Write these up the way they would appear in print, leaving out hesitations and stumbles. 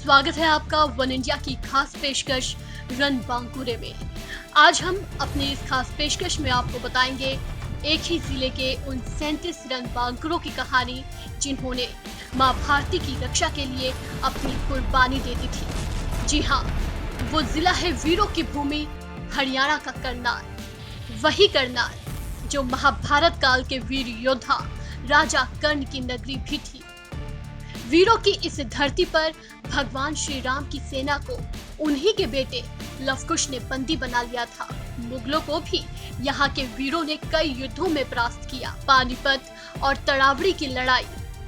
स्वागत है आपका वन इंडिया की खास पेशकश रन बांकुरे में। आज हम अपनी इस खास पेशकश में आपको बताएंगे एक ही जिले के उन 37 रन बांकुरों की कहानी जिन्होंने मां भारती की रक्षा के लिए अपनी कुर्बानी दे दी थी। जी हाँ, वो जिला है वीरों की भूमि, हरियाणा का करनाल। वही करनाल जो महाभारत काल के वीर योद्धा राजा कर्ण की नगरी भी थी। वीरों की इस धरती पर भगवान श्री राम की सेना को उन्हीं के बेटे लवकुश ने बंदी बना लिया था। मुगलों को भी यहाँ के वीरों ने कई युद्धों में परास्त किया। पानीपत और तरावड़ी की लड़ाई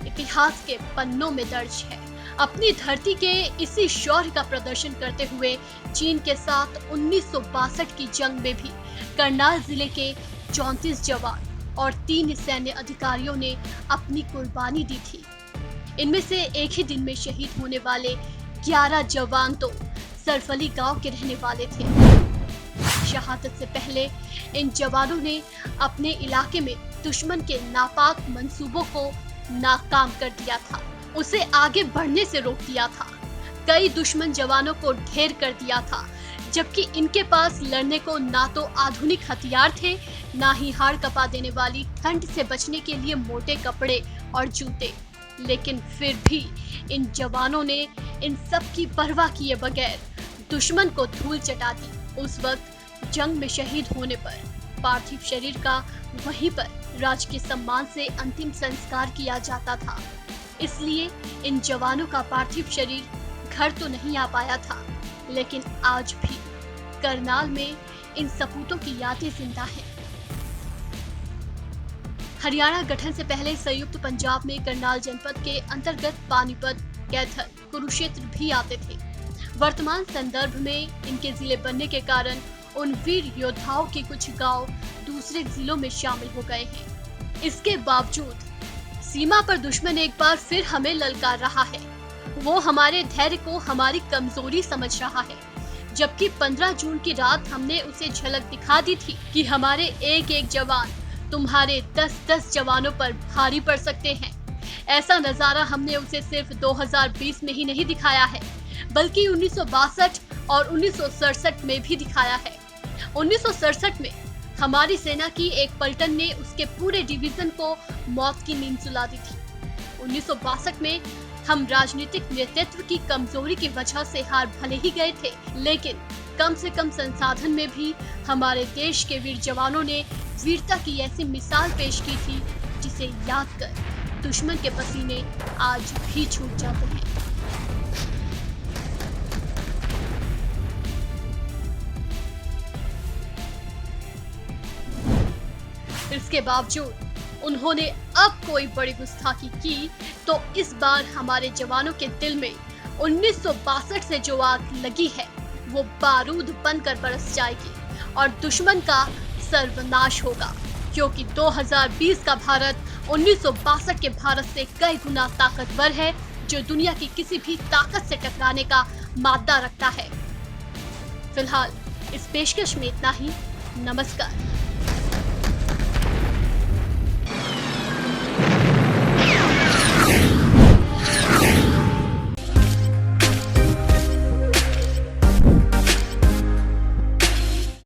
इतिहास के पन्नों में दर्ज है। अपनी धरती के इसी शौर्य का प्रदर्शन करते हुए चीन के साथ 1962 की जंग में भी करनाल जिले के 34 जवान और 3 सैन्य अधिकारियों ने अपनी कुर्बानी दी थी। इनमें से एक ही दिन में शहीद होने वाले 11 जवान तो सरफली गांव के रहने वाले थे। शहादत से पहले इन जवानों ने अपने इलाके में दुश्मन के नापाक मंसूबों को नाकाम कर दिया था, उसे आगे बढ़ने से रोक दिया था। कई दुश्मन जवानों को ढेर कर दिया था, जबकि इनके पास लड़ने को ना तो आधुनिक हथियार थे, ना ही हाड़ कपा देने वाली ठंड से बचने के लिए मोटे कपड़े और जूते। लेकिन फिर भी इन जवानों ने इन सब की परवाह किए बगैर दुश्मन को धूल चटा दी। उस वक्त जंग में शहीद होने पर पार्थिव शरीर का वहीं पर राजकीय सम्मान से अंतिम संस्कार किया जाता था। इसलिए इन जवानों का पार्थिव शरीर घर तो नहीं आ पाया था, लेकिन आज भी करनाल में इन सपूतों की यादें जिंदा हैं। हरियाणा गठन से पहले संयुक्त पंजाब में करनाल जनपद के अंतर्गत पानीपत, कैथल, कुरुक्षेत्र भी आते थे। वर्तमान संदर्भ में इनके जिले बनने के कारण उन वीर योद्धाओं के कुछ गांव दूसरे जिलों में शामिल हो गए हैं। इसके बावजूद सीमा पर दुश्मन एक बार फिर हमें ललकार रहा है। वो हमारे धैर्य को हमारी कमजोरी समझ रहा है, जबकि 15 जून की रात हमने उसे झलक दिखा दी थी कि हमारे एक एक जवान तुम्हारे 10-10 जवानों पर भारी पड़ सकते हैं। ऐसा नजारा हमने उसे सिर्फ 2020 में ही नहीं दिखाया है, बल्कि 1962 और 1967 में भी दिखाया है। 1967 में हमारी सेना की एक पलटन ने उसके पूरे डिवीजन को मौत की नींद सुला दी थी। 1962 में हम राजनीतिक नेतृत्व की कमजोरी की वजह से हार भले ही गए थे, लेकिन कम से कम संसाधन में भी हमारे देश के वीर जवानों ने वीरता की ऐसी मिसाल पेश की थी, जिसे याद कर दुश्मन के पसीने आज भी छूट जाते हैं। इसके बावजूद उन्होंने अब कोई बड़ी गुस्ताखी की तो इस बार हमारे जवानों के दिल में 1962 से जो आग लगी है वो बारूद बनकर बरस जाएगी और दुश्मन का सर्वनाश होगा, क्योंकि 2020 का भारत 1962 के भारत से कई गुना ताकतवर है, जो दुनिया की किसी भी ताकत से टकराने का मादा रखता है। फिलहाल इस पेशकश में इतना ही। नमस्कार।